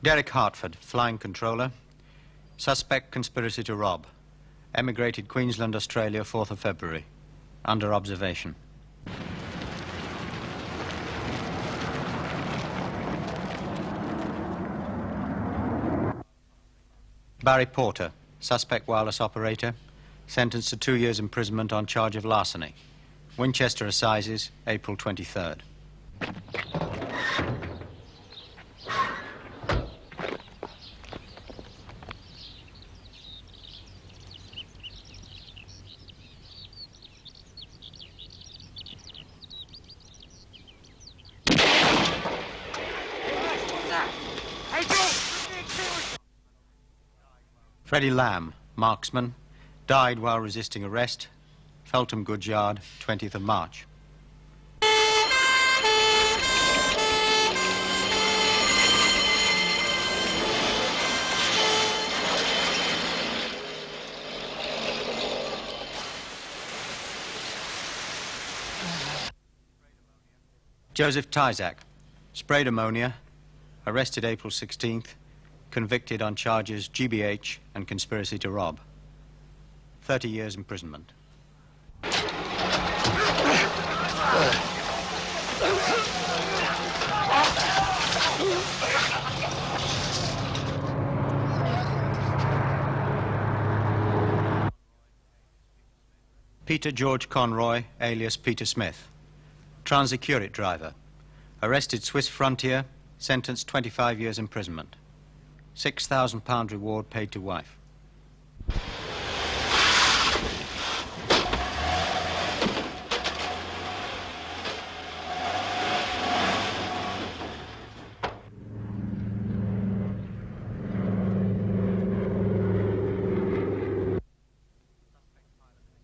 Derek Hartford, flying controller. Suspect conspiracy to rob. Emigrated Queensland, Australia, 4th of February. Under observation. Barry Porter, suspect wireless operator. Sentenced to 2 years imprisonment on charge of larceny. Winchester Assizes, April 23rd. Freddie Lamb, marksman, died while resisting arrest. Feltham Goods Yard, 20th of March. Joseph Tyzak, sprayed ammonia, arrested April 16th, convicted on charges GBH and conspiracy to rob. 30 years imprisonment. Peter George Conroy, alias Peter Smith. Transecurate driver. Arrested Swiss frontier, sentenced 25 years imprisonment. £6,000 reward paid to wife.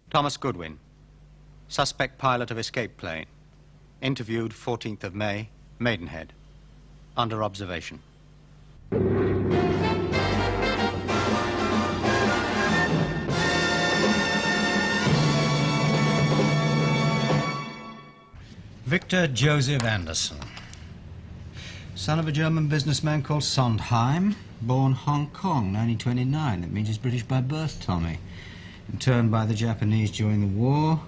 Thomas Goodwin, suspect pilot of escape plane. Interviewed 14th of May, Maidenhead. Under observation. Victor Joseph Anderson, son of a German businessman called Sondheim, born Hong Kong, 1929. That means he's British by birth, Tommy. Interned by the Japanese during the war.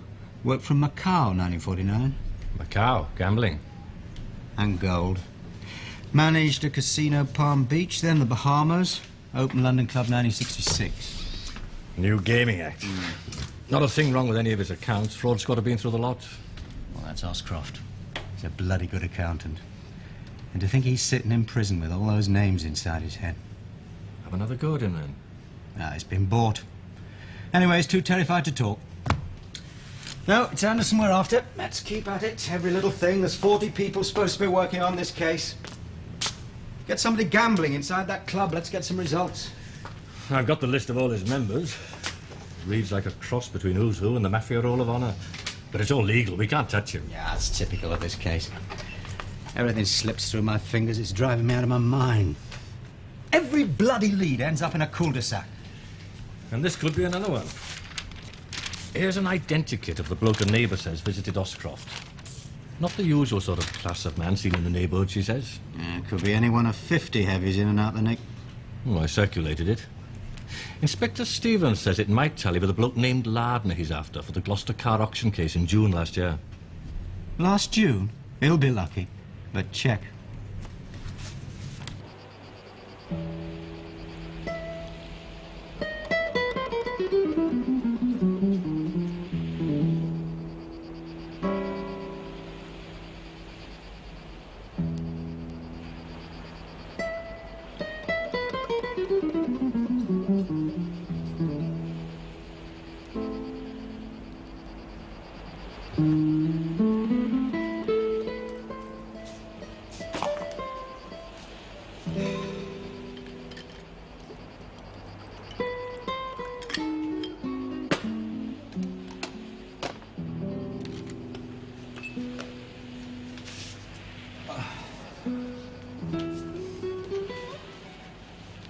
Worked from Macau, 1949. Macau, gambling. And gold. Managed a casino Palm Beach, then the Bahamas. Open London Club, 1966. New Gaming Act. Not a thing wrong with any of his accounts. Fraud's got to be in through the lot. Well, that's Oscroft. He's a bloody good accountant. And to think he's sitting in prison with all those names inside his head. Have another go at him, then. Ah, he's been bought. Anyway, he's too terrified to talk. No, it's Anderson we're after. Let's keep at it. Every little thing. There's 40 people supposed to be working on this case. Get somebody gambling inside that club. Let's get some results. I've got the list of all his members. Reads like a cross between Who's Who and the Mafia Roll of Honour. But it's all legal. We can't touch him. Yeah, that's typical of this case. Everything slips through my fingers. It's driving me out of my mind. Every bloody lead ends up in a cul-de-sac. And this could be another one. Here's an identikit of the bloke a neighbour says visited Oscroft. Not the usual sort of class of man seen in the neighbourhood, she says. Yeah, could be any one of 50 heavies in and out the nick. Oh, I circulated it. Inspector Stevens says it might tally with a bloke named Lardner he's after for the Gloucester car auction case in June last year. Last June? He'll be lucky. But check.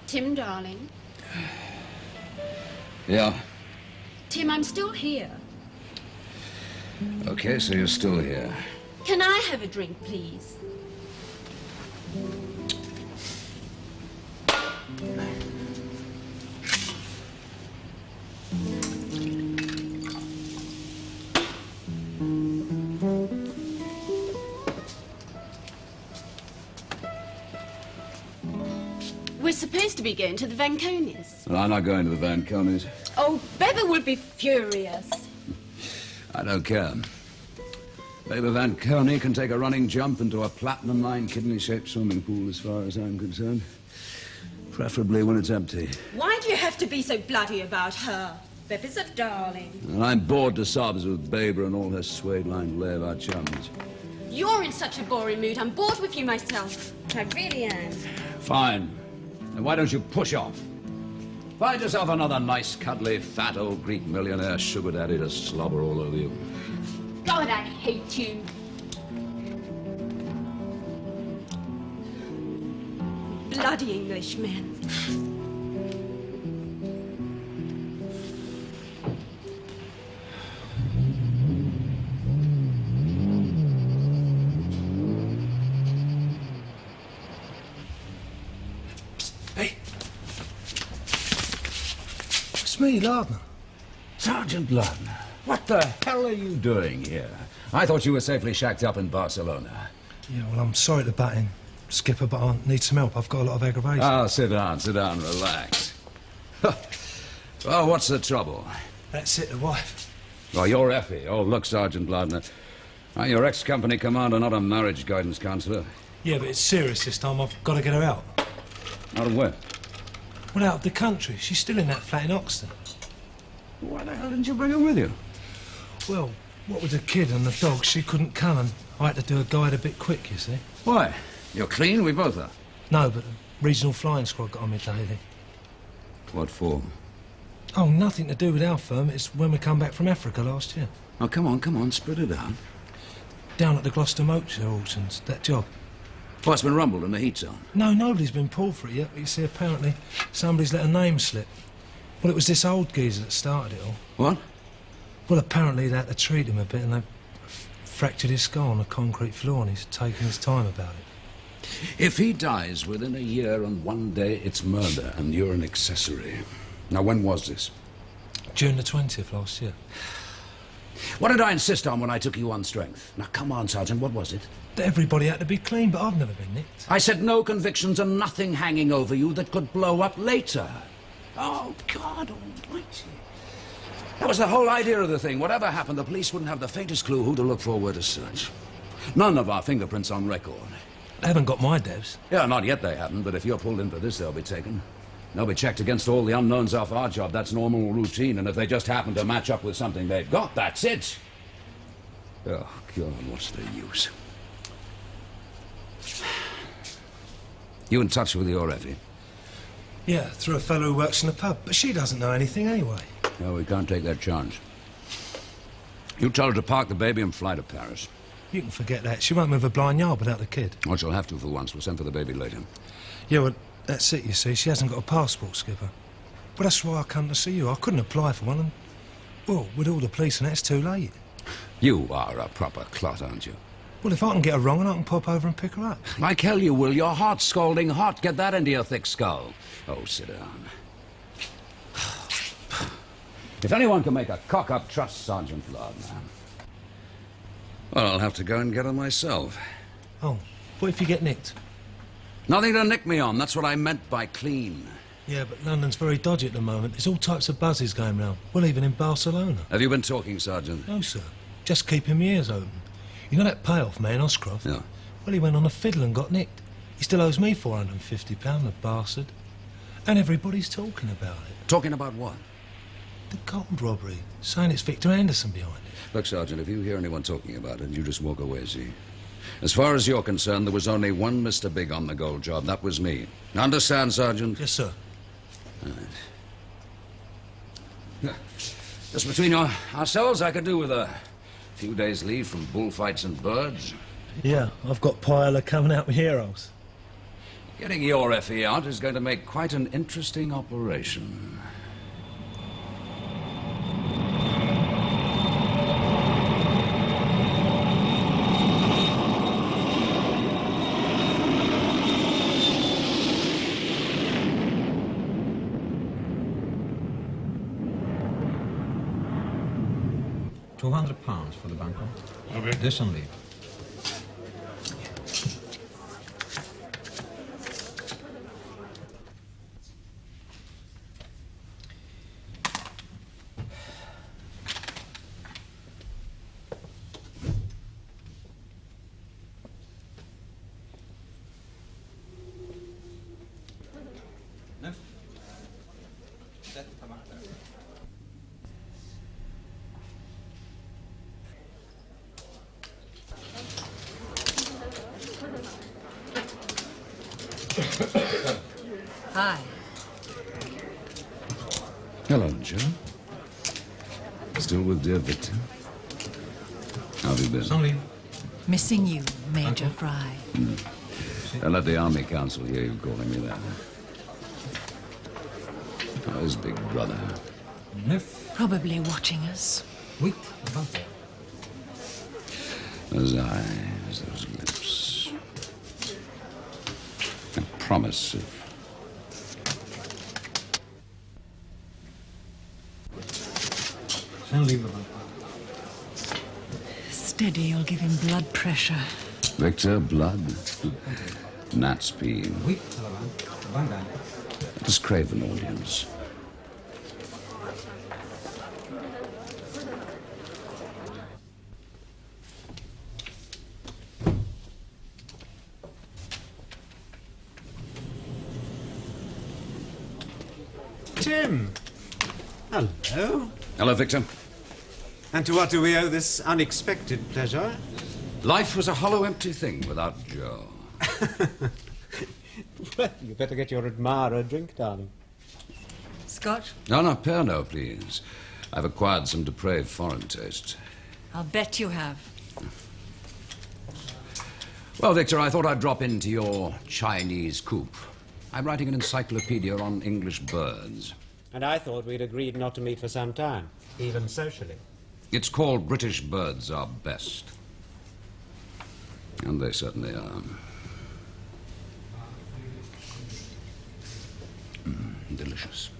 Tim, darling. Yeah. Tim, I'm still here. Okay, so you're still here. Can I have a drink, please? We're supposed to be going to the Vanconis. Well, I'm not going to the Vanconis. Oh, Bever would be furious. I don't care. Baby Van Coney can take a running jump into a platinum line kidney-shaped swimming pool as far as I'm concerned. Preferably when it's empty. Why do you have to be so bloody about her? Bever's a darling. And I'm bored to sobs with Baber and all her suede-lined layer chums. You're in such a boring mood. I'm bored with you myself. I really am. Fine. Then why don't you push off? Find yourself another nice, cuddly, fat old Greek millionaire sugar daddy to slobber all over you. God, I hate you. Bloody Englishman. Hey. It's me, Lardner. Sergeant Lardner, what the hell are you doing here? I thought you were safely shacked up in Barcelona. Yeah, well, I'm sorry to butt in, Skipper, but I need some help. I've got a lot of aggravation. Ah, sit down, relax. Well, what's the trouble? That's it, the wife. Well, you're Effie. Oh, look, Sergeant Lardner. You're ex-company commander, not a marriage guidance counsellor. Yeah, but it's serious this time. I've got to get her out. Out of where? Well, out of the country. She's still in that flat in Oxton. Why the hell didn't you bring her with you? Well, what with the kid and the dog, she couldn't come, and I had to do a guide a bit quick, you see. Why? You're clean, we both are. No, but the regional flying squad got on me daily. What for? Oh, nothing to do with our firm. It's when we come back from Africa last year. Oh, come on, spit it out. Down at the Gloucester Motor Auctions, that job. Oh, it's been rumbled in the heat zone. No, nobody's been pulled for it yet, but you see, apparently somebody's let a name slip. Well, it was this old geezer that started it all. What? Well, apparently they had to treat him a bit, and they fractured his skull on the concrete floor, and he's taking his time about it. If he dies within a year and 1 day, it's murder, and you're an accessory. Now, when was this? June the 20th last year. What did I insist on when I took you on strength? Now, come on, Sergeant, what was it? That everybody had to be clean, but I've never been nicked. I said no convictions and nothing hanging over you that could blow up later. Oh, God almighty. That was the whole idea of the thing. Whatever happened, the police wouldn't have the faintest clue who to look for, where to search. None of our fingerprints on record. They haven't got my devs. Yeah, not yet they haven't, but if you're pulled in for this, they'll be taken. They'll be checked against all the unknowns off our job. That's normal routine, and if they just happen to match up with something they've got, that's it. Oh, God, what's the use? You in touch with your Effie? Yeah, through a fellow who works in the pub, but she doesn't know anything anyway. No, we can't take that chance. You tell her to park the baby and fly to Paris. You can forget that. She won't move a blind yard without the kid. Well, she'll have to for once. We'll send for the baby later. Yeah, well, that's it, you see. She hasn't got a passport, Skipper. But that's why I come to see you. I couldn't apply for one, and, well, with all the police and that, it's too late. You are a proper clot, aren't you? Well, if I can get her wrong, and I can pop over and pick her up. Like hell you will. Your heart's scalding hot. Get that into your thick skull. Oh, sit down. If anyone can make a cock-up, trust Sergeant Lardner. Well, I'll have to go and get her myself. Oh, what if you get nicked? Nothing to nick me on. That's what I meant by clean. Yeah, but London's very dodgy at the moment. There's all types of buzzes going round. Well, even in Barcelona. Have you been talking, Sergeant? No, sir. Just keeping my ears open. You know that payoff man, Oscroft? Yeah. Well, he went on a fiddle and got nicked. He still owes me £450, the bastard. And everybody's talking about it. Talking about what? The gold robbery. Saying it's Victor Anderson behind it. Look, Sergeant, if you hear anyone talking about it, you just walk away, see? As far as you're concerned, there was only one Mr. Big on the gold job. That was me. Understand, Sergeant? Yes, sir. All right. Just between ourselves, I could do with a few days' leave from bullfights and birds. Yeah, I've got Pyla coming out with heroes. Getting your Effie out is going to make quite an interesting operation. £200 for the bunker. Okay. This on leave. Hi. Hello, Joe. Still with dear Victor? How have you been? On leave. Missing you, Major Fry. Don't let the Army Council hear you calling me that. How's Big Brother? Neuf. Probably watching us. Oui. Bunker. Those eyes, those lips. A promise of... On leave the bunker. Steady, you'll give him blood pressure. Victor, blood. Gnat's pea. Oui. Bunker. Let us crave an audience. Tim! Hello. Hello, Victor. And to what do we owe this unexpected pleasure? Life was a hollow, empty thing without Joe. Well, you better get your admirer a drink, darling. Scotch? No, no, Pernod, please. I've acquired some depraved foreign taste. I'll bet you have. Well, Victor, I thought I'd drop into your Chinese coop. I'm writing an encyclopedia on English birds. And I thought we'd agreed not to meet for some time, even socially. It's called British Birds Are Best. And they certainly are. Delicious.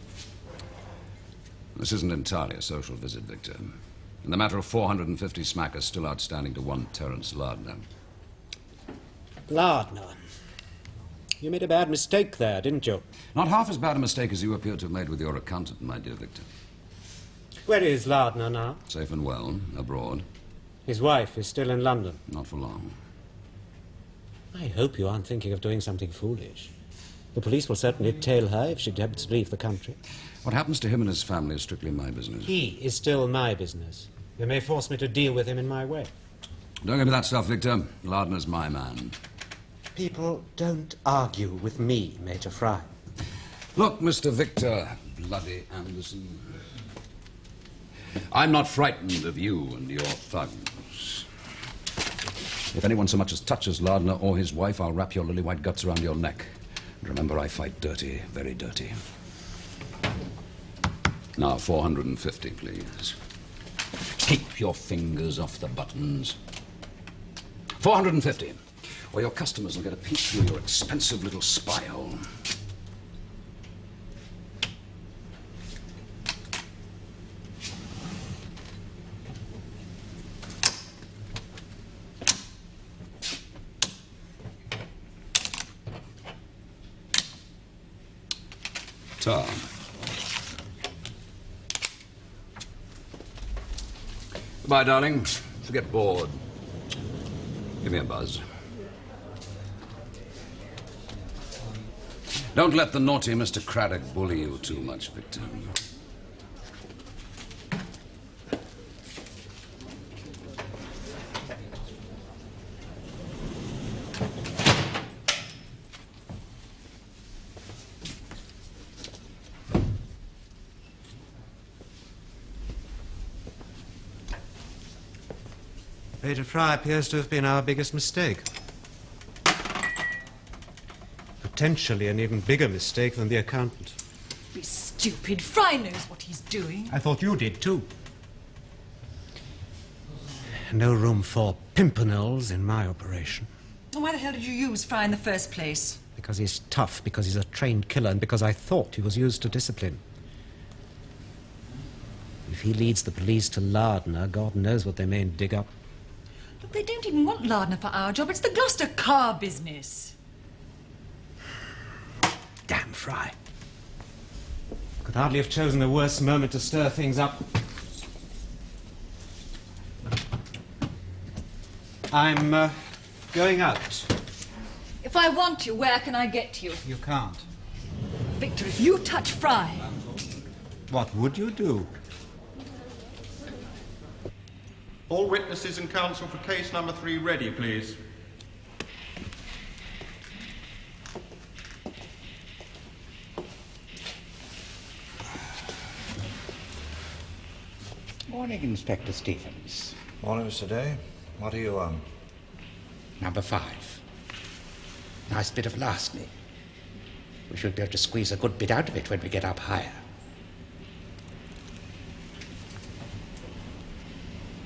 This isn't entirely a social visit, Victor. In the matter of 450 smackers still outstanding to one Terence Lardner. Lardner. You made a bad mistake there, didn't you? Not half as bad a mistake as you appear to have made with your accountant, my dear Victor. Where is Lardner now? Safe and well, abroad. His wife is still in London. Not for long. I hope you aren't thinking of doing something foolish. The police will certainly tail her if she attempts to leave the country. What happens to him and his family is strictly my business. He is still my business. You may force me to deal with him in my way. Don't give me that stuff, Victor. Lardner's my man. People don't argue with me, Major Fry. Look, Mr. Victor Bloody Anderson. I'm not frightened of you and your thugs. If anyone so much as touches Lardner or his wife, I'll wrap your lily-white guts around your neck. And remember, I fight dirty, very dirty. Now, 450, please. Keep your fingers off the buttons. 450, or your customers will get a peek through your expensive little spy hole. Tom. Goodbye, darling. If you get bored, give me a buzz. Don't let the naughty Mr. Craddock bully you too much, Victor. Major Fry appears to have been our biggest mistake. Potentially an even bigger mistake than the accountant. Be stupid. Fry knows what he's doing. I thought you did too. No room for pimpernels in my operation. Why the hell did you use Fry in the first place? Because he's tough, because he's a trained killer, and because I thought he was used to discipline. He If he leads the police to Lardner, God knows what they may dig up. Look, they don't even want Lardner for our job. It's the Gloucester car business. Damn Fry. Could hardly have chosen a worse moment to stir things up. I'm going out. If I want you, where can I get to you? You can't. Victor, if you touch Fry... What would you do? All witnesses and counsel for case number 3 ready, please. Morning, Inspector Stevens. Morning, Mr. Day. What are you on? Number 5. Nice bit of lastly. We should be able to squeeze a good bit out of it when we get up higher.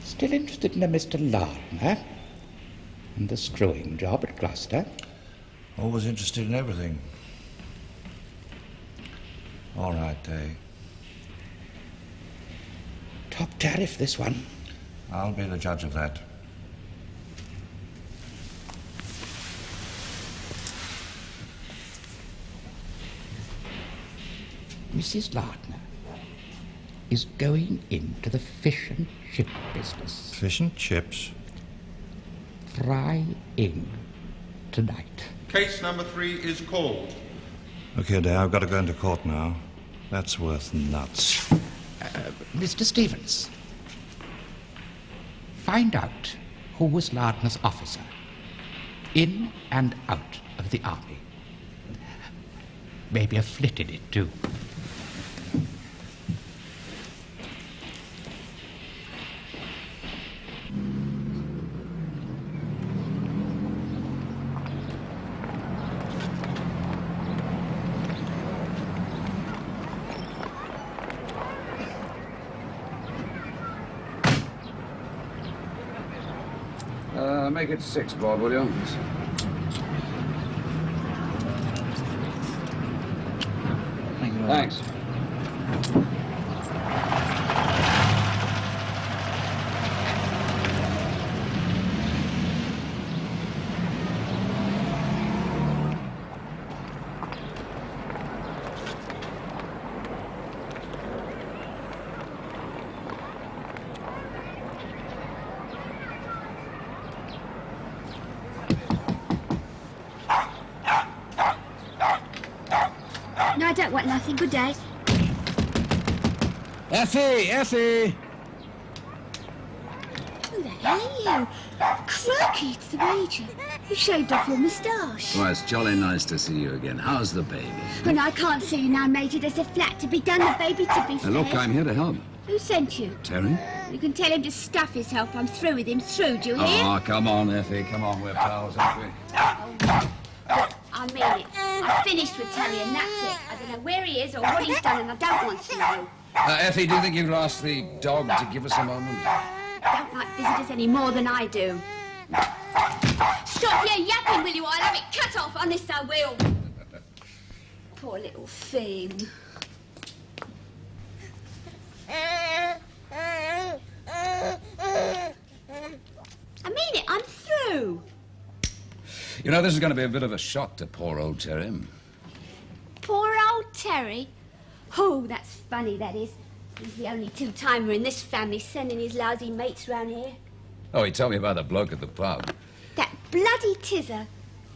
Still interested in a Mr. Lardner? And the screwing job at Gloucester? Always interested in everything. All right, Day. Top tariff, this one. I'll be the judge of that. Mrs. Lardner is going into the fish and chip business. Fish and chips? Frying tonight. Case number 3 is called. Look here, Day, I've got to go into court now. That's worth nuts. Mr. Stevens, find out who was Lardner's officer, in and out of the army. Maybe a flit in it, too. Make it 6, Bob, will you? Thanks. No, I don't want nothing. Good day. Effie! Who the hell are you? Crikey, it's the Major. You shaved off your moustache. Well, it's jolly nice to see you again. How's the baby? Well, I can't see you now, Major. There's a flat to be done, the baby to be fed. Look, I'm here to help. Who sent you? Terry? You can tell him to stuff his help. I'm through with him. Through, do you hear? Oh, come on, Effie. Come on, we're pals, aren't we? I mean it. I'm finished with Terry, and that's it. I don't know where he is or what he's done, and I don't want to know. Effie, do you think you could ask the dog to give us a moment? I don't like visitors any more than I do. Stop your yapping, will you? I'll have it cut off. Honest, I will. Poor little thing. I mean it. I'm through. You know, this is going to be a bit of a shock to poor old Terry. Poor old Terry. Oh, that's funny, that is. He's the only two-timer in this family sending his lousy mates round here. Oh, he told me about the bloke at the pub. That bloody Tizzer.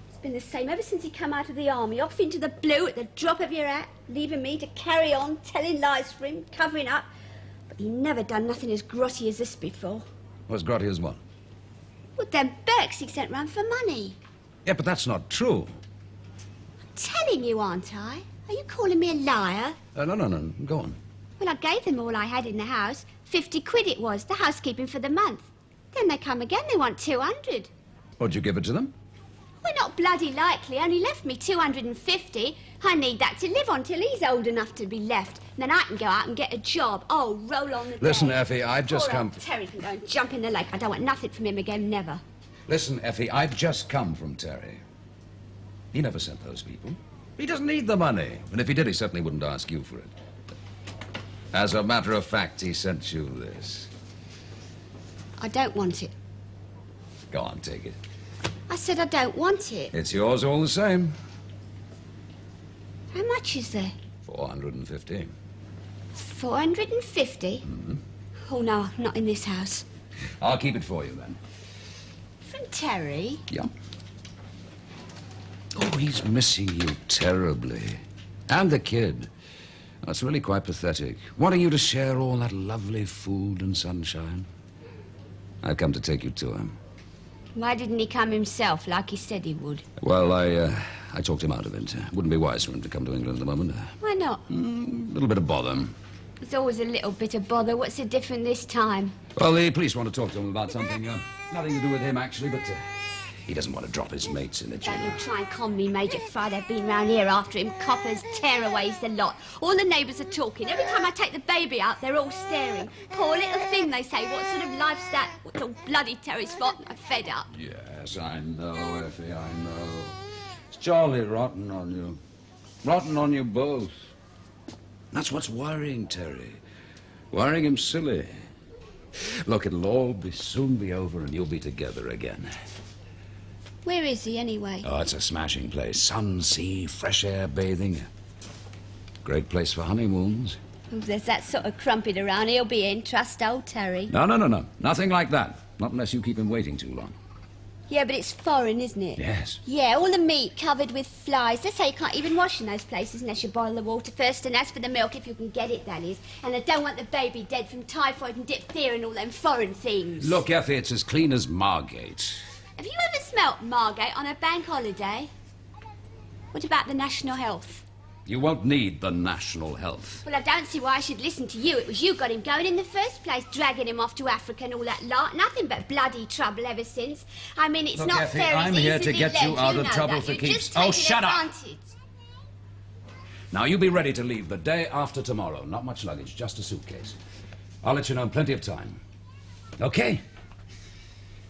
It's been the same ever since he come out of the army, off into the blue at the drop of your hat, leaving me to carry on, telling lies for him, covering up. But he never done nothing as grotty as this before. What's grotty as what? Well, them Burks he sent round for money. Yeah, but that's not true. I'm telling you, aren't I? Are you calling me a liar? No. Go on. Well, I gave them all I had in the house. 50 quid it was, the housekeeping for the month. Then they come again, they want 200. What'd you give it to them? Well, not bloody likely. Only left me 250. I need that to live on till he's old enough to be left. And then I can go out and get a job. Oh, roll on the Listen, day. Effie, I've just Poor come... old Terry can go and jump in the lake. I don't want nothing from him again, never. Listen, Effie, I've just come from Terry. He never sent those people. He doesn't need the money. And if he did, he certainly wouldn't ask you for it. As a matter of fact, he sent you this. I don't want it. Go on, take it. I said I don't want it. It's yours all the same. How much is there? 450. 450? Oh, no, not in this house. I'll keep it for you, then. From Terry? Yeah. Oh, he's missing you terribly. And the kid. That's really quite pathetic. Wanting you to share all that lovely food and sunshine. I've come to take you to him. Why didn't he come himself, like he said he would? Well, I talked him out of it. Wouldn't be wise for him to come to England at the moment. Why not? A little bit of bother. There's always a little bit of bother. What's so different this time? Well, the police want to talk to him about something. Nothing to do with him, actually, but he doesn't want to drop his mates in the jail. Don't you try and con me, Major Fry. They've been round here after him. Coppers, tearaways, the lot. All the neighbours are talking. Every time I take the baby out, they're all staring. Poor little thing, they say. What sort of life's that? What's all bloody Terry's fault? I'm fed up. Yes, I know, Effie, I know. It's jolly rotten on you. Rotten on you both. That's what's worrying Terry. Worrying him silly. Look, it'll all soon be over and you'll be together again. Where is he, anyway? Oh, it's a smashing place. Sun, sea, fresh air, bathing. Great place for honeymoons. Oh, there's that sort of crumpet around. He'll be in. Trust old Terry. No. Nothing like that. Not unless you keep him waiting too long. Yeah, but it's foreign, isn't it? Yes. Yeah, all the meat covered with flies. They say you can't even wash in those places unless you boil the water first. And as for the milk, if you can get it, that is. And I don't want the baby dead from typhoid and diphtheria and all them foreign things. Look, Effie, it's as clean as Margate. Have you ever smelt Margate on a bank holiday? What about the national health? You won't need the national health. Well, I don't see why I should listen to you. It was you got him going in the first place, dragging him off to Africa and all that lot. Nothing but bloody trouble ever since. I mean, it's Look, not Effie, fair. I'm It's here easy to get led, you out of know trouble that. for You're keeps. just Oh, taking shut up. advantage. Now, you be ready to leave the day after tomorrow. Not much luggage, just a suitcase. I'll let you know in plenty of time. Okay?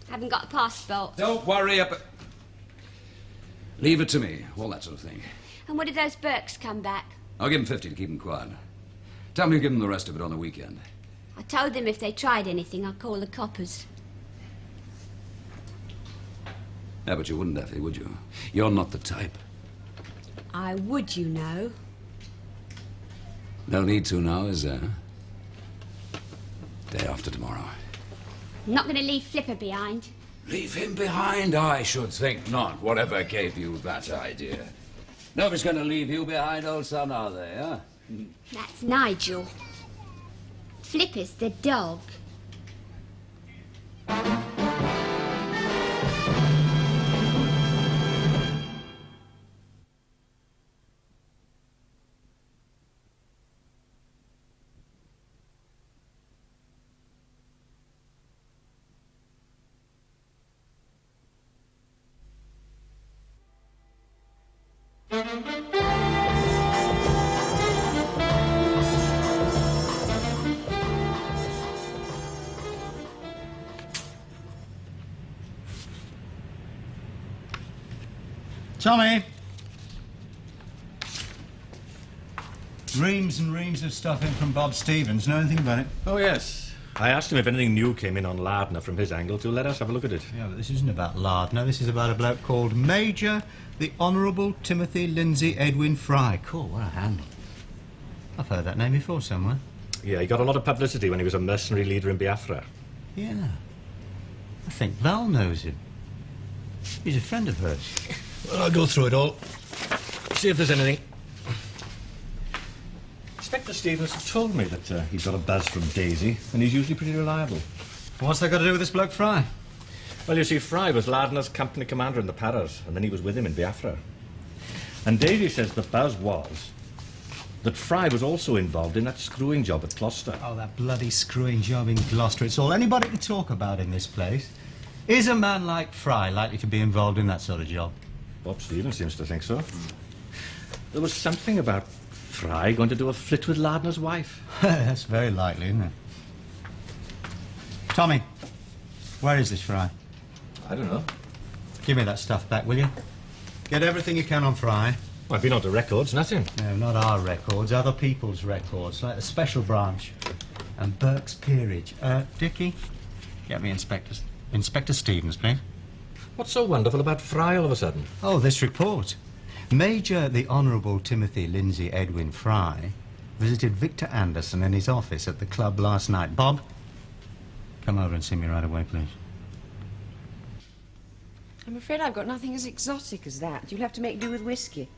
I haven't got a passport. Don't worry about... Leave it to me, all that sort of thing. And what if those Burkes come back? I'll give him 50 to keep him quiet. Tell me to give him the rest of it on the weekend. I told them if they tried anything, I'd call the coppers. Yeah, but you wouldn't, Effie, would you? You're not the type. I would, you know. No need to now, is there? Day after tomorrow. I'm not going to leave Flipper behind. Leave him behind? I should think not. Whatever gave you that idea? Nobody's going to leave you behind, old son, are they, huh? That's Nigel. Flipper's the dog. Tommy! Reams and reams of stuff in from Bob Stevens. Know anything about it? Oh, yes. I asked him if anything new came in on Lardner from his angle to let us have a look at it. Yeah, but this isn't about Lardner. This is about a bloke called Major the Honourable Timothy Lindsay Edwin Fry. Cool, what a handle. I've heard that name before somewhere. Yeah, he got a lot of publicity when he was a mercenary leader in Biafra. Yeah. I think Val knows him. He's a friend of hers. Well, I'll go through it all. See if there's anything. Inspector Stevens told me that he's got a buzz from Daisy, and he's usually pretty reliable. What's that got to do with this bloke Fry? Well, you see, Fry was Lardner's company commander in the Paras, and then he was with him in Biafra. And Daisy says the buzz was that Fry was also involved in that screwing job at Gloucester. Oh, that bloody screwing job in Gloucester. It's all anybody can talk about in this place. Is a man like Fry likely to be involved in that sort of job? Bob Stevens seems to think so. There was something about Fry going to do a flit with Lardner's wife. That's very likely, isn't it? Tommy, where is this Fry? I don't know. Give me that stuff back, will you? Get everything you can on Fry. I've been onto records, nothing. No, not our records, other people's records, like the Special Branch and Burke's Peerage. Dickie, get me Inspector Stevens, please. What's so wonderful about Fry all of a sudden? Oh, this report. Major the Honourable Timothy Lindsay Edwin Fry visited Victor Anderson in his office at the club last night. Bob, come over and see me right away, please. I'm afraid I've got nothing as exotic as that. You'll have to make do with whiskey.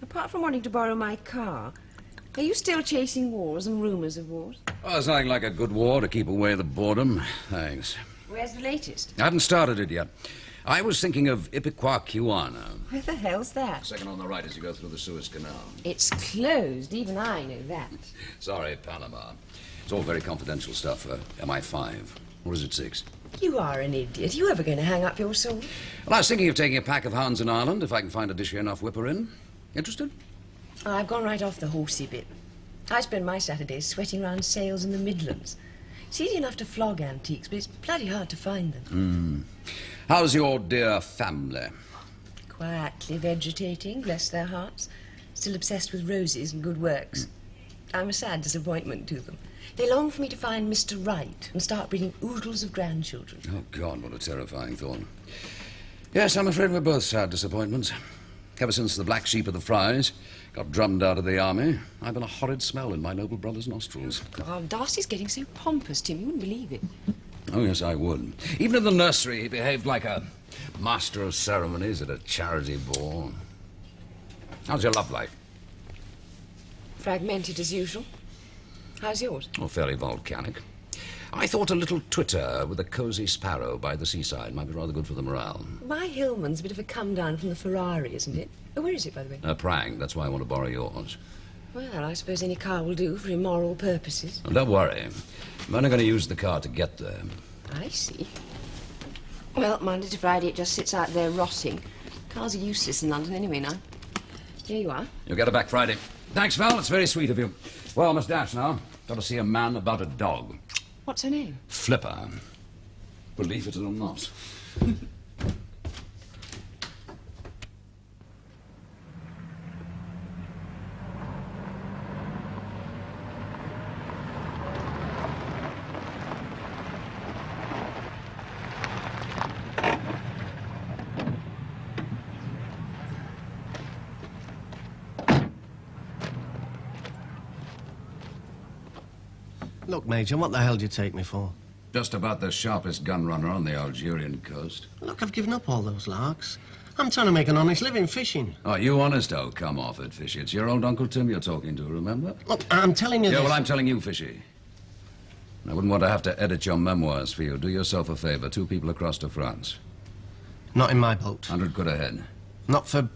Apart from wanting to borrow my car, are you still chasing wars and rumours of wars? Oh, there's nothing like a good war to keep away the boredom. Thanks. Where's the latest? I haven't started it yet. I was thinking of Ipequaquiana. Where the hell's that? Second on the right as you go through the Suez Canal. It's closed. Even I know that. Sorry, Panama. It's all very confidential stuff. MI5. Or is it 6? You are an idiot. Are you ever going to hang up your sword? Well, I was thinking of taking a pack of hounds in Ireland if I can find a dishy enough whipper in. Interested? I've gone right off the horsey bit. I spend my Saturdays sweating round sales in the Midlands. It's easy enough to flog antiques, but it's bloody hard to find them. How's your dear family? Quietly vegetating, bless their hearts. Still obsessed with roses and good works. I'm a sad disappointment to them. They long for me to find Mr. Right and start breeding oodles of grandchildren. Oh, God, what a terrifying thought. Yes, I'm afraid we're both sad disappointments. Ever since the black sheep of the Fries got drummed out of the army, I've been a horrid smell in my noble brother's nostrils. God, Darcy's getting so pompous, Tim, you wouldn't believe it. Oh, yes, I would. Even in the nursery, he behaved like a master of ceremonies at a charity ball. How's your love life? Fragmented as usual. How's yours? Oh, fairly volcanic. I thought a little twitter with a cosy sparrow by the seaside might be rather good for the morale. My Hillman's a bit of a come-down from the Ferrari, isn't it? Oh, where is it, by the way? Prang, that's why I want to borrow yours. Well, I suppose any car will do for immoral purposes. Well, don't worry. I'm only going to use the car to get there. I see. Well, Monday to Friday it just sits out there rotting. Cars are useless in London anyway now. Here you are. You'll get it back Friday. Thanks, Val. It's very sweet of you. Well, I must dash now. Got to see a man about a dog. What's her name? Flipper. Believe it or not. Look, Major, what the hell do you take me for? Just about the sharpest gun runner on the Algerian coast. Look, I've given up all those larks. I'm trying to make an honest living fishing. Oh, you honest? Oh, come off it, Fishy. It's your old Uncle Tim you're talking to, remember? Look, I'm telling you Yeah, this. well, I'm telling you, Fishy. I wouldn't want to have to edit your memoirs for you. Do yourself a favour. 2 people across to France. Not in my boat. 100 quid a head. Not for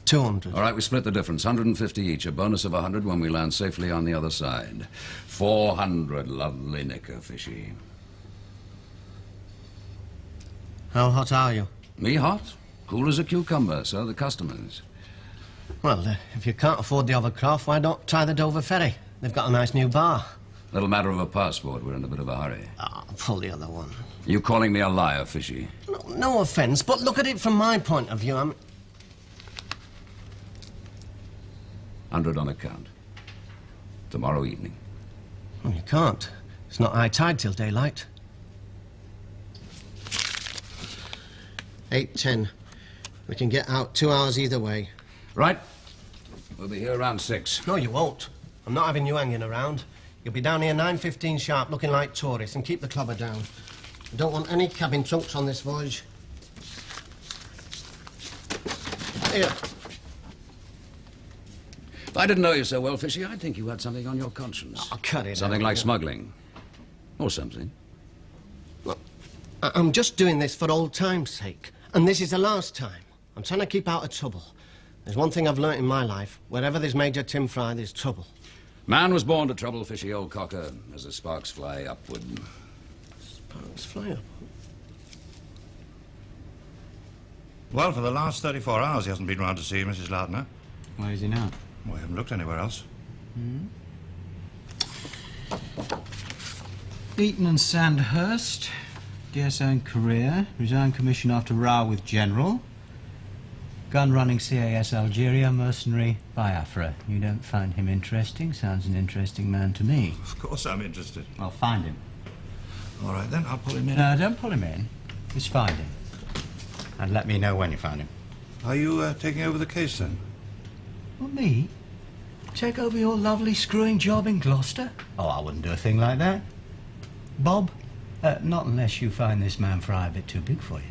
200. All right, we split the difference. 150 each. A bonus of 100 when we land safely on the other side. 400. Lovely knicker, Fishy. How hot are you? Me hot? Cool as a cucumber, so are the customers. Well, if you can't afford the overcroft, why not try the Dover Ferry? They've got a nice new bar. Little matter of a passport. We're in a bit of a hurry. Oh, pull the other one. You calling me a liar, Fishy? No offence, but look at it from my point of view. 100 on account. Tomorrow evening. Well, you can't. It's not high tide till daylight. 8:10. We can get out 2 hours either way. Right. We'll be here around 6. No, you won't. I'm not having you hanging around. You'll be down here 9:15 sharp, looking like tourists, and keep the clubber down. I don't want any cabin trunks on this voyage. Here. If I didn't know you so well, Fishy, I'd think you had something on your conscience. Oh, cut it. Something like smuggling. Or something. Look, I'm just doing this for old time's sake. And this is the last time. I'm trying to keep out of trouble. There's one thing I've learnt in my life. Wherever there's Major Tim Fry, there's trouble. Man was born to trouble, Fishy, old cocker, as the sparks fly upward. Sparks fly up? Well, for the last 34 hours he hasn't been round to see Mrs. Lardner. Where is he now? Well, we haven't looked anywhere else. Beaton and Sandhurst, DSO in career, resigned commission after row with General. Gun-running CAS Algeria, mercenary Biafra. You don't find him interesting? Sounds an interesting man to me. Of course I'm interested. Well, find him. All right, then, I'll pull him in. No, don't pull him in. Just find him. And let me know when you find him. Are you taking over the case, then? Well, me? Take over your lovely screwing job in Gloucester? Oh, I wouldn't do a thing like that. Bob? Not unless you find this man Fry a bit too big for you.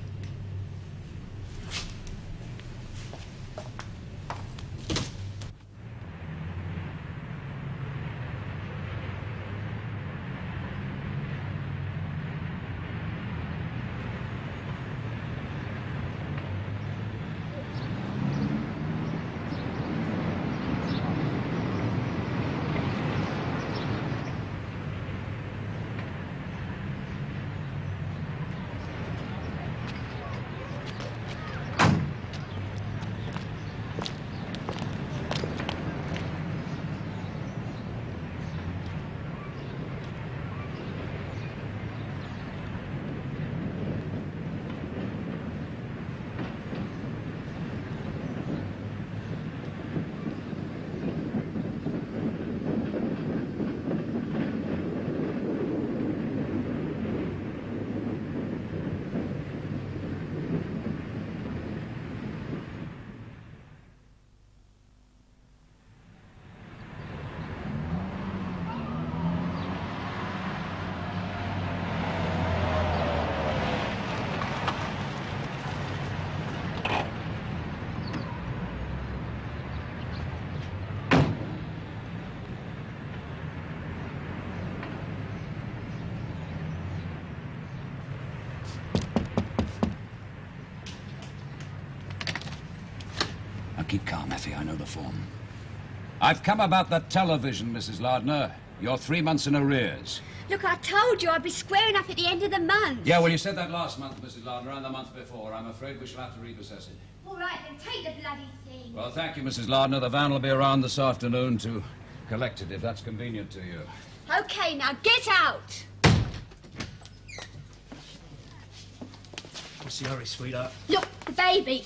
Now keep calm, Effie. I know the form. I've come about the television, Mrs. Lardner. You're 3 months in arrears. Look, I told you I'd be squaring up at the end of the month. Yeah, well, you said that last month, Mrs. Lardner, and the month before. I'm afraid we shall have to repossess it. All right, then take the bloody thing. Well, thank you, Mrs. Lardner. The van will be around this afternoon to collect it, if that's convenient to you. OK, now get out. What's the hurry, sweetheart? Look, the baby.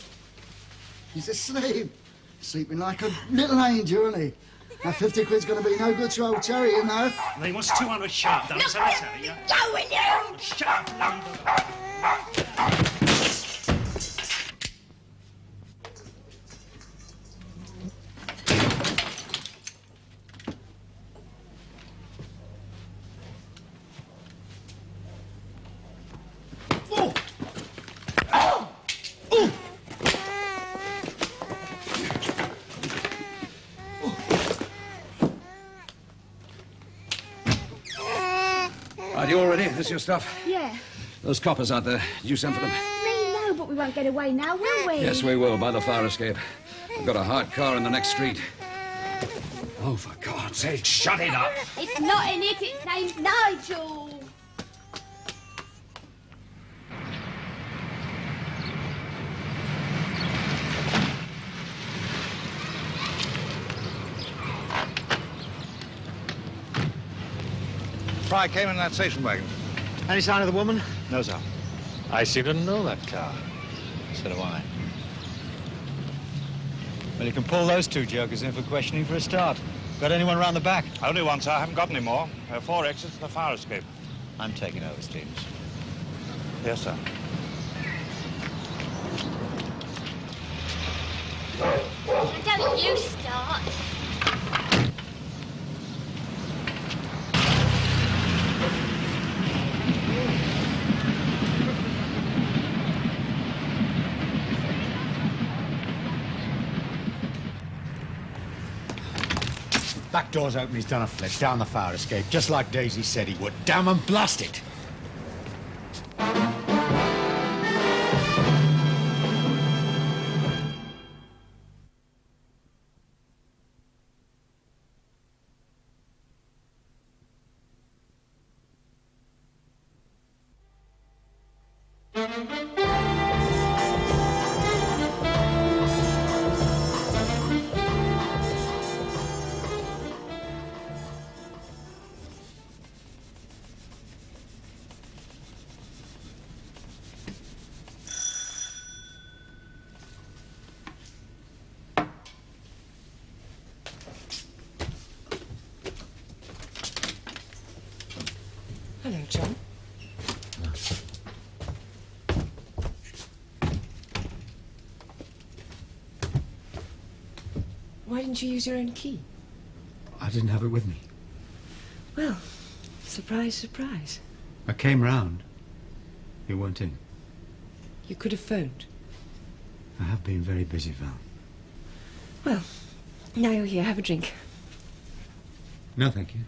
He's asleep. Sleeping like a little angel, isn't he? That 50 quid's going to be no good to old Terry, you know. And he wants 200 sharp, done, so let's have it, yeah? Go with you! Shut up, London. Right, you all ready? This is your stuff? Yeah. Those coppers out there, did you send for them? Me, no, but we won't get away now, will we? Yes, we will, by the fire escape. I've got a hot car in the next street. Oh, for God's sake, shut it up! It's not in it, its name's Nigel. Fry came in that station wagon. Any sign of the woman? No, sir. I seem to know that car. So do I. Well, you can pull those two jokers in for questioning for a start. Got anyone around the back? Only one, sir. I haven't got any more. There are 4 exits and a fire escape. I'm taking over, Stevens. Yes, sir. Don't you start. Back door's open, he's done a flip down the fire escape, just like Daisy said he would. Damn and blast it! John. Why didn't you use your own key? I didn't have it with me. Well, surprise, surprise. I came round. You weren't in. You could have phoned. I have been very busy, Val. Well, now you're here, have a drink. No, thank you.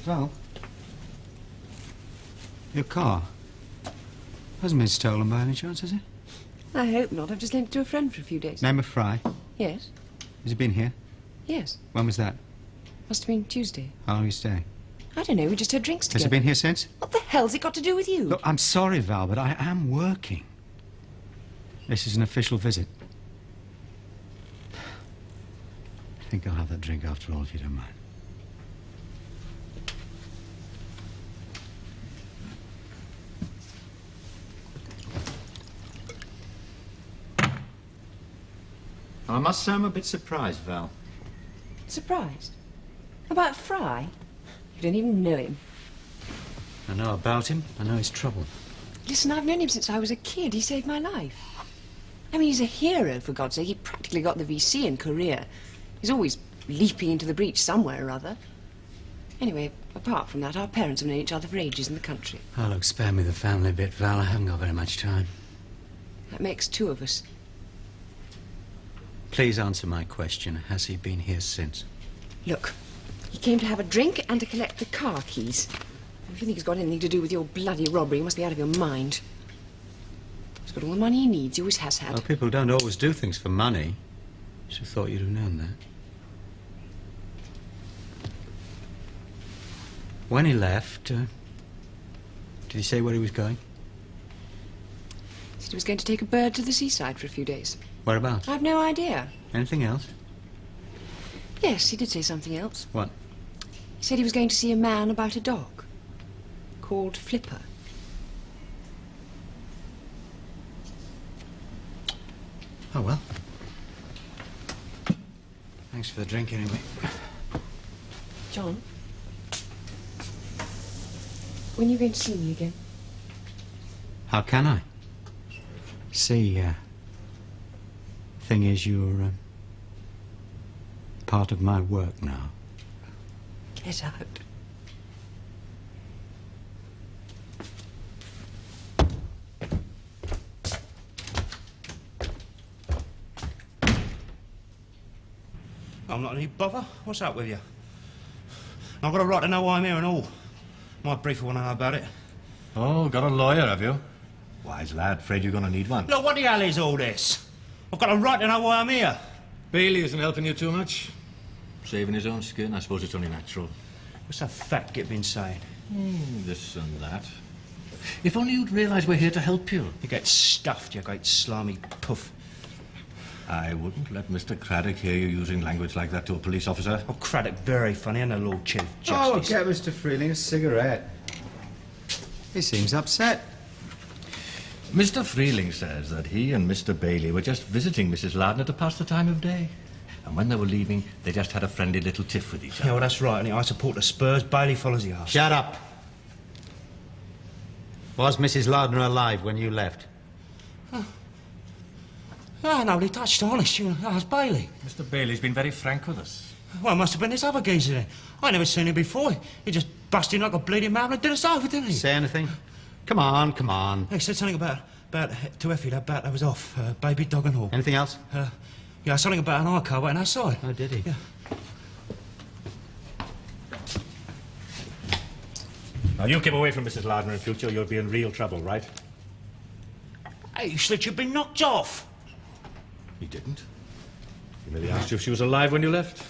Val? Your car hasn't been stolen by any chance, has it? I hope not. I've just lent it to a friend for a few days. Name of Fry. Yes? Has he been here? Yes. When was that? Must have been Tuesday. How long are you staying? I don't know. We just had drinks together. Has he been here since? What the hell's it got to do with you? Look, I'm sorry, Val, but I am working. This is an official visit. I think I'll have that drink after all, if you don't mind. I must say I'm a bit surprised, Val. Surprised? About Fry? You don't even know him. I know about him. I know his trouble. Listen, I've known him since I was a kid. He saved my life. I mean, he's a hero, for God's sake. He practically got the VC in Korea. He's always leaping into the breach somewhere or other. Anyway, apart from that, our parents have known each other for ages in the country. Oh, look, spare me the family bit, Val. I haven't got very much time. That makes two of us. Please answer my question. Has he been here since? Look, he came to have a drink and to collect the car keys. If you think he's got anything to do with your bloody robbery, you must be out of your mind. He's got all the money he needs. He always has had. Well, people don't always do things for money. Should have thought you'd have known that. When he left, did he say where he was going? He said he was going to take a bird to the seaside for a few days. Whereabouts? I've no idea. Anything else? Yes, he did say something else. What? He said he was going to see a man about a dog called Flipper. Oh, well. Thanks for the drink, anyway. John, when are you going to see me again? How can I? See, thing is, you're part of my work now. Get out. I'm not any bother. What's up with you? I've got a right to know why I'm here and all. My briefer want to know about it. Oh, got a lawyer, have you? Wise lad, afraid you're going to need one. Look, what the hell is all this? I've got a right to know why I'm here. Bailey isn't helping you too much. Saving his own skin, I suppose it's only natural. What's that fat git been saying? This and that. If only you'd realise we're here to help you. You get stuffed, you great slimy puff. I wouldn't let Mr. Craddock hear you using language like that to a police officer. Oh, Craddock, very funny, and the Lord Chief Justice. Oh, get Mr. Freeling a cigarette. He seems upset. Mr. Freeling says that he and Mr. Bailey were just visiting Mrs. Lardner to pass the time of day. And when they were leaving, they just had a friendly little tiff with each other. Yeah, well, that's right, and I support the Spurs. Bailey follows the arse. Shut up. Was Mrs. Lardner alive when you left? Oh, no, they touched honest. You know, that was Bailey. Mr. Bailey's been very frank with us. Well, it must have been this other geezer then. I never seen him before. He just busted in like a bleeding man and did us over, didn't he? Say anything? Come on, come on. He said something about to Effie, that bat that was off. Baby, dog and all. Anything else? Yeah, something about an eye car waiting outside. Oh, did he? Yeah. Now, you keep away from Mrs. Lardner in future, you'll be in real trouble, right? Hey, you said you'd been knocked off. He didn't. He merely asked you if she was alive when you left.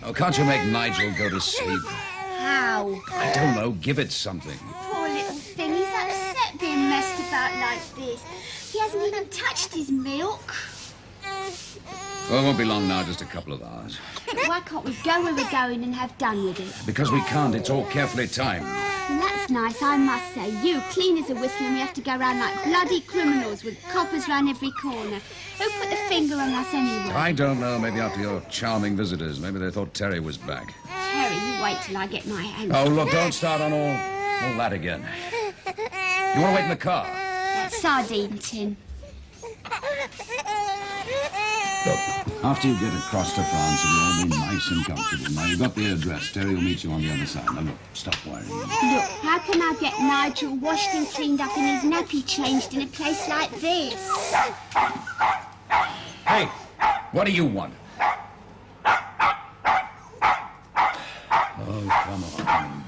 Oh, can't you make Nigel go to sleep? How? I don't know. Give it something. Poor little thing, like this? He hasn't even touched his milk. Well, it won't be long now, just a couple of hours. But why can't we go where we're going and have done with it? Because we can't, it's all carefully timed. And that's nice, I must say. You, clean as a whistle, and we have to go round like bloody criminals with coppers round every corner. Who put the finger on us anyway? I don't know, maybe after your charming visitors. Maybe they thought Terry was back. Terry, you wait till I get my hands. Oh, look, don't start on all that again. You want to wait in the car? That sardine tin. Look, after you get across to France, it'll all be nice and comfortable. Now, you've got the address. Terry will meet you on the other side. Now, look, stop worrying. Look, how can I get Nigel washed and cleaned up and his nappy changed in a place like this? Hey, what do you want? Oh, come on.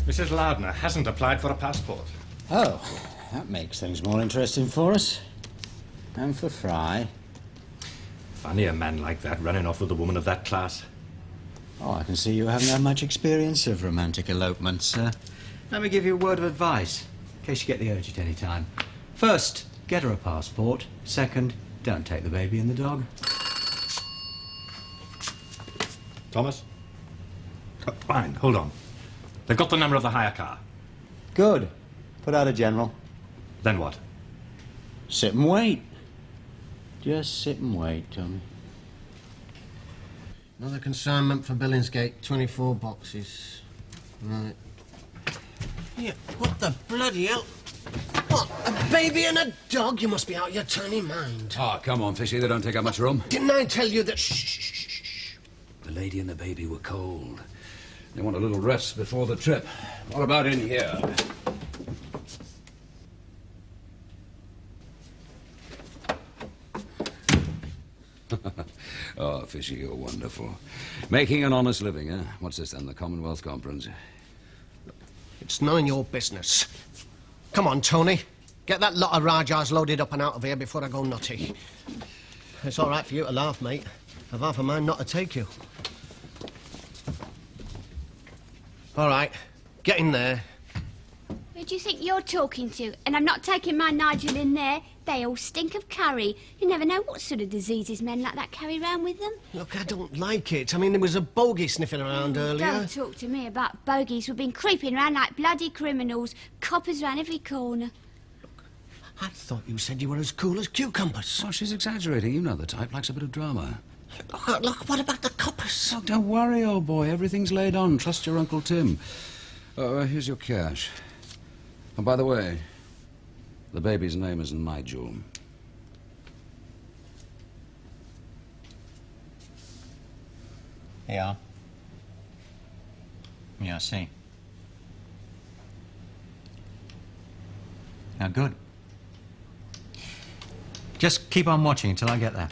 Mrs. Lardner hasn't applied for a passport. Oh, that makes things more interesting for us. And for Fry. Funny a man like that running off with a woman of that class. Oh, I can see you haven't had much experience of romantic elopements. Let me give you a word of advice, in case you get the urge at any time. First, get her a passport. Second, don't take the baby and the dog. Thomas? Oh, fine, hold on. They've got the number of the hire car. Good. Put out a general. Then what? Sit and wait. Just sit and wait, Tommy. Another consignment for Billingsgate, 24 boxes. Right. Yeah, what the bloody hell? What, a baby and a dog? You must be out of your tiny mind. Oh, come on, Fishy, they don't take up much room. Didn't I tell you that... Shh. The lady and the baby were cold. They want a little rest before the trip. What about in here? Oh, Fishy, you're wonderful. Making an honest living, eh? What's this then, the Commonwealth Conference? It's none of your business. Come on, Tony. Get that lot of Rajahs loaded up and out of here before I go nutty. It's all right for you to laugh, mate. I've half a mind not to take you. All right, get in there. Who do you think you're talking to? And I'm not taking my Nigel in there. They all stink of curry. You never know what sort of diseases men like that carry around with them. Look, I don't like it. I mean, there was a bogey sniffing around earlier. Don't talk to me about bogies. We've been creeping around like bloody criminals. Coppers round every corner. I thought you said you were as cool as cucumbers. Oh, she's exaggerating. You know the type, likes a bit of drama. Look, what about the coppers? Oh, don't worry, old boy. Everything's laid on. Trust your Uncle Tim. Here's your cash. And by the way, the baby's name is Nigel. Yeah. Yeah, I see. Now, good. Just keep on watching until I get there.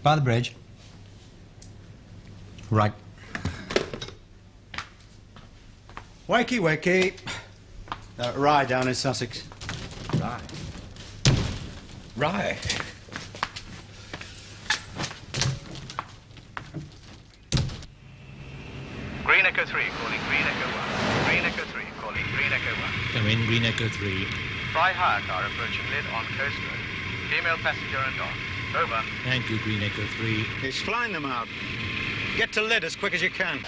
By the bridge. Right. Wakey, wakey. Rye down in Sussex. Rye? Rye? Green Echo 3, calling Green Echo 1. Green Echo 3, calling Green Echo 1. Come in, Green Echo 3. Fry hire car approaching Lid on Coast Road. Female passenger and dog. Over. Thank you, Green Echo 3. He's flying them out. Get to Lid as quick as you can.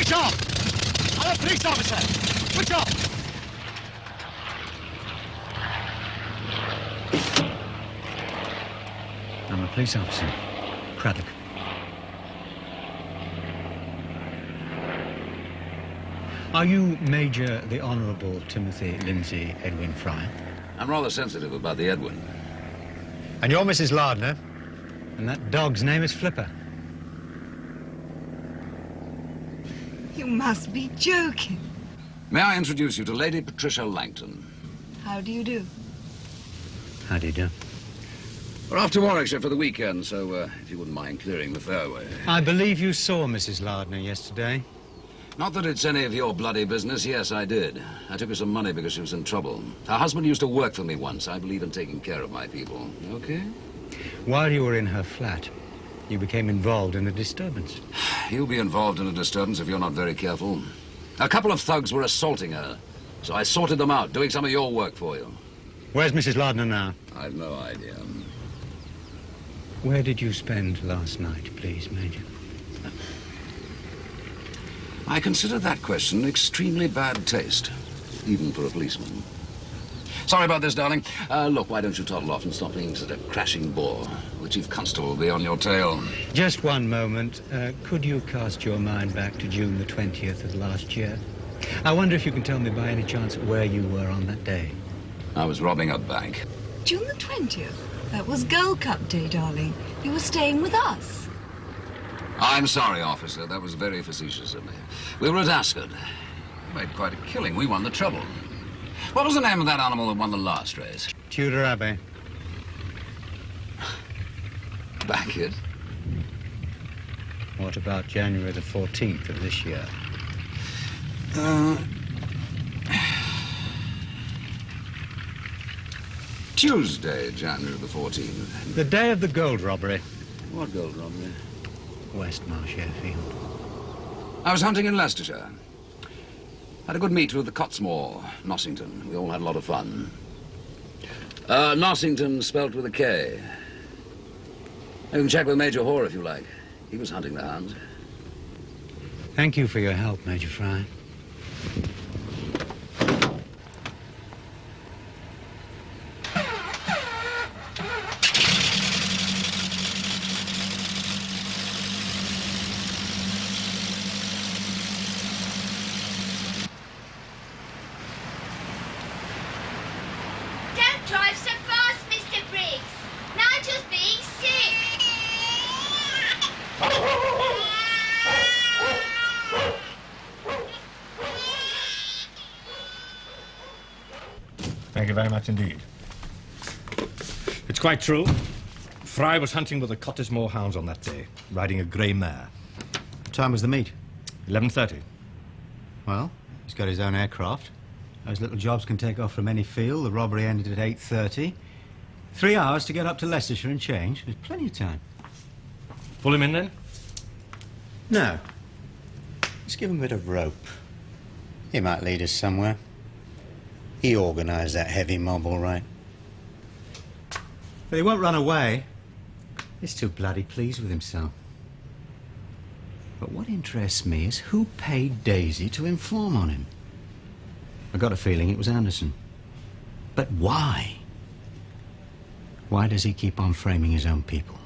Switch off! I'm a police officer! Switch off! I'm a police officer. Craddock. Are you Major the Honourable Timothy Lindsay Edwin Fry? I'm rather sensitive about the Edwin. And you're Mrs. Lardner? And that dog's name is Flipper. You must be joking. May I introduce you to Lady Patricia Langton? How do you do? How do you do? We're off to Warwickshire for the weekend, so if you wouldn't mind clearing the fairway. I believe you saw Mrs. Lardner yesterday. Not that it's any of your bloody business. Yes, I did. I took her some money because she was in trouble. Her husband used to work for me once. I believe in taking care of my people. Okay? While you were in her flat, you became involved in a disturbance. You'll be involved in a disturbance if you're not very careful. A couple of thugs were assaulting her, so I sorted them out, doing some of your work for you. Where's Mrs. Lardner now? I've no idea. Where did you spend last night, please, Major? I consider that question extremely bad taste, even for a policeman. Sorry about this, darling. Look, why don't you toddle off and stop being such a crashing bore? The Chief Constable will be on your tail. Just one moment. Could you cast your mind back to June the 20th of last year? I wonder if you can tell me by any chance where you were on that day. I was robbing a bank. June the 20th? That was Gold Cup Day, darling. You were staying with us. I'm sorry, officer. That was very facetious of me. We were at Ascot. We made quite a killing. We won the treble. What was the name of that animal that won the last race? Tudor Abbey. Back it. What about January the 14th of this year? Tuesday, January the 14th. The day of the gold robbery. What gold robbery? Westmarsh Airfield. I was hunting in Leicestershire. Had a good meet with the Cottesmore, Nossington. We all had a lot of fun. Nossington spelt with a K. You can check with Major Hoare if you like. He was hunting the hounds. Thank you for your help, Major Fry. Don't drive so fast, Mr. Briggs. Nigel's being sick. Thank you very much indeed. It's quite true. Fry was hunting with the Cottesmore hounds on that day, riding a grey mare. What time was the meet? 11:30. Well, he's got his own aircraft. Those little jobs can take off from any field. The robbery ended at 8:30. 3 hours to get up to Leicestershire and change. There's plenty of time. Pull him in then? No. Just give him a bit of rope. He might lead us somewhere. He organised that heavy mob, all right. But he won't run away. He's too bloody pleased with himself. But what interests me is who paid Daisy to inform on him. I got a feeling it was Anderson. But why? Why does he keep on framing his own people?